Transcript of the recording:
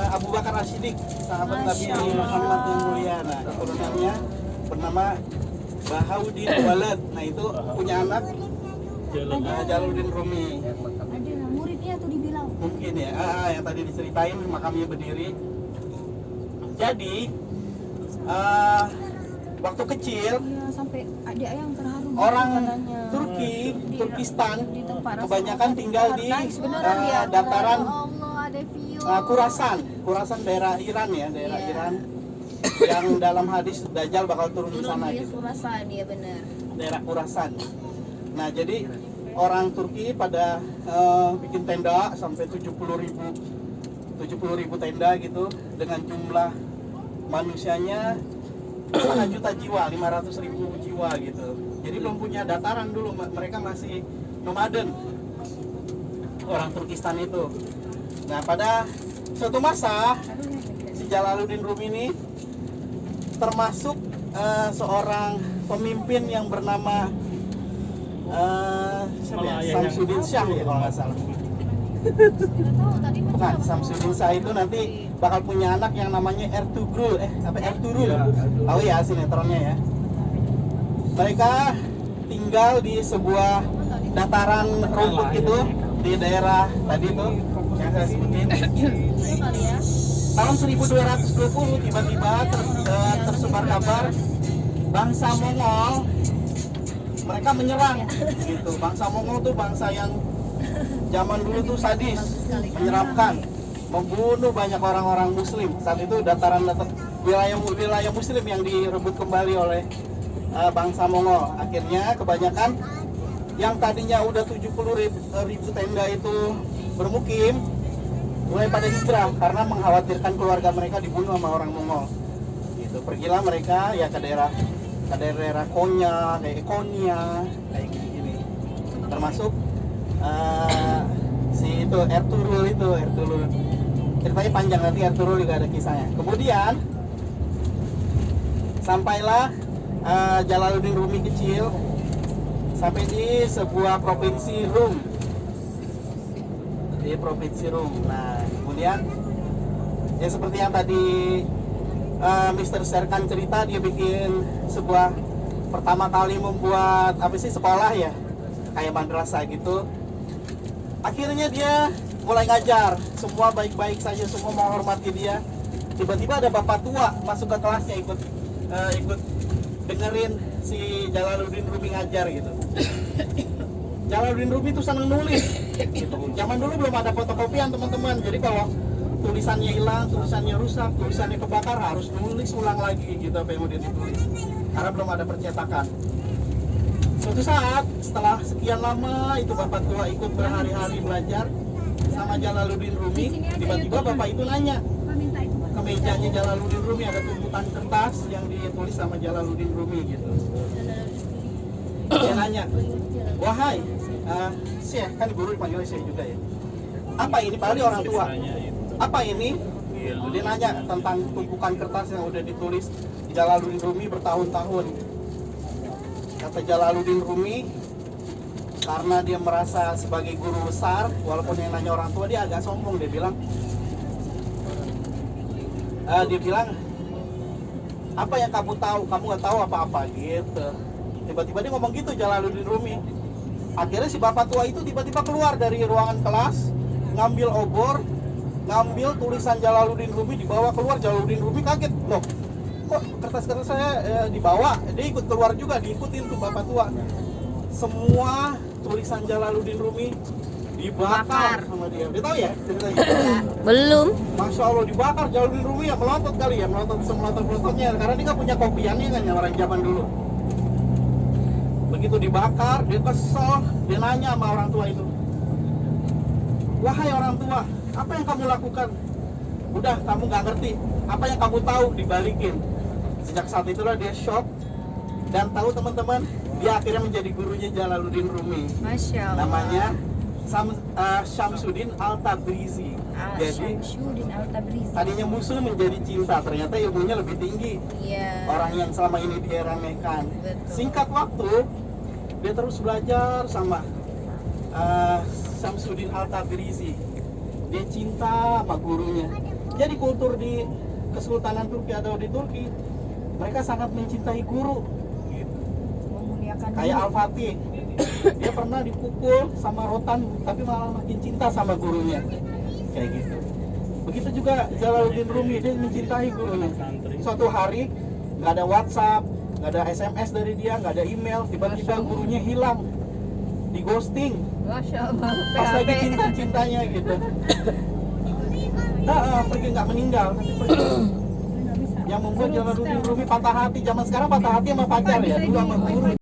Abu Bakar As-Siddiq, sahabat Nabi Muhammad yang mulia. Nah, keturunannya bernama Bahauddin Walad. Nah, itu punya anak Jalaluddin Rumi. Ada muridnya tuh dibilang. Mungkin ya, yang tadi diceritain makamnya berdiri. Jadi waktu kecil Iya, sampai ada yang terharu orang katanya. Turkistan Di tempat kebanyakan tinggal di beneran dia. dataran Ya Allah, ada view. Khurasan daerah Iran ya, daerah Iya. Iran yang dalam hadis Dajjal bakal turun di sana di gitu. Khurasan, dia benar. Daerah Khurasan. Nah, jadi orang Turki pada bikin tenda sampai 70.000 tenda gitu dengan jumlah manusianya 1 juta jiwa, 500.000 jiwa gitu. Jadi belum punya dataran dulu, mereka masih nomaden orang Turkistan itu. Nah, pada suatu masa si Jalaluddin Rumi ini termasuk seorang pemimpin yang bernama Samsudin Shah ya kalau nggak salah. Bukan, Samsudin Shah itu nanti bakal punya anak yang namanya Ertugrul, Ertugrul. Tahu ya sinetronnya ya. Mereka tinggal di sebuah dataran rumput gitu di daerah tadi tuh yang saya sebutin. Tahun 1220 tiba-tiba tersebar kabar bangsa Mongol mereka menyerang gitu. Bangsa Mongol tuh bangsa yang zaman dulu tuh sadis, menyeramkan, membunuh banyak orang-orang muslim. Saat itu wilayah muslim yang direbut kembali oleh bangsa Mongol. Akhirnya kebanyakan yang tadinya udah 70.000 tenda itu bermukim mulai pada hijrah karena mengkhawatirkan keluarga mereka dibunuh sama orang Mongol. Gitu. Pergilah mereka ya ke daerah Konya, kayak gini. Termasuk si itu Ertugrul. Ceritanya panjang, nanti Ertugrul juga ada kisahnya. Kemudian sampailah Jalaluddin Rumi kecil sampai di sebuah provinsi Rum. Nah, kemudian ya seperti yang tadi Mr. Serkan cerita, dia bikin sebuah pertama kali membuat sekolah ya, kayak madrasah gitu. Akhirnya dia mulai ngajar, semua baik-baik saja, semua menghormati dia. Tiba-tiba ada bapak tua masuk ke kelasnya, ikut dengerin si Jalaluddin Rumi ngajar gitu. Jalaluddin Rumi itu senang nulis gitu. Zaman dulu belum ada fotokopian teman-teman, jadi kalau tulisannya hilang, tulisannya rusak, tulisannya kebakar, harus nulis ulang lagi gitu apa yang udah ditulis, karena belum ada percetakan. Suatu saat setelah sekian lama itu bapak tua ikut berhari-hari belajar sama Jalaluddin Rumi, tiba-tiba bapak itu nanya ke mejanya Jalaluddin Rumi, ada tumpukan kertas yang ditulis sama Jalaluddin Rumi gitu. Dia nanya, wahai Syekh, kan guru dipanggil Syekh juga ya, apa ini? Padahal orang tua, apa ini? Dia nanya tentang tumpukan kertas yang udah ditulis Jalaluddin Rumi bertahun-tahun. Kata Jalaluddin Rumi, karena dia merasa sebagai guru besar, walaupun yang nanya orang tua, dia agak sombong. Dia bilang apa yang kamu tahu? Kamu nggak tahu apa-apa gitu. Tiba-tiba dia ngomong gitu Jalaluddin Rumi. Akhirnya si bapak tua itu tiba-tiba keluar dari ruangan kelas, ngambil obor, ngambil tulisan Jalaluddin Rumi, dibawa keluar. Jalaluddin Rumi kaget, loh kok kertas-kertas saya dibawa? Dia ikut keluar juga, diikutin tuh bapak tua. Semua tulisan Jalaluddin Rumi dibakar sama dia. Dia tahu ya ceritanya? Belum. Masya Allah, dibakar. Jalaluddin Rumi ya melotot kali ya, melotot-melototnya, karena dia nggak punya kopiannya kan ya, orang zaman dulu. Begitu dibakar, dia kesel, dia nanya sama orang tua itu, wahai orang tua, apa yang kamu lakukan? Udah, kamu nggak ngerti, apa yang kamu tahu dibalikin. Sejak saat itulah dia shock dan tahu teman-teman, dia akhirnya menjadi gurunya Jalaluddin Rumi. Masya Allah. Namanya Syamsuddin Al-Tabrizi. Jadi Syamsuddin Al-Tabrizi. tadinya musuh menjadi cinta, ternyata ilmunya lebih tinggi. Iya. Orang yang selama ini dia remehkan. Betul. Singkat waktu, dia terus belajar sama Syamsuddin Al-Tabrizi. Dia cinta sama gurunya. Jadi kultur di Kesultanan Turki atau di Turki, mereka sangat mencintai guru. Gitu. Memuliakan Kayak guru. Al-Fatih, dia pernah dipukul sama rotan, tapi malah makin cinta sama gurunya. Kayak gitu. Begitu juga Jalaluddin Rumi, dia mencintai gurunya. Suatu hari nggak ada WhatsApp, nggak ada SMS dari dia, nggak ada email, tiba-tiba gurunya hilang, di ghosting. Masya Allah. Pas lagi PHP. cinta-cintanya gitu. Nah, pergi nggak meninggal, tapi pergi. Yang membuat Jalaluddin Rumi patah hati. Zaman sekarang patah hati sama pacar ya, dulu sama guru.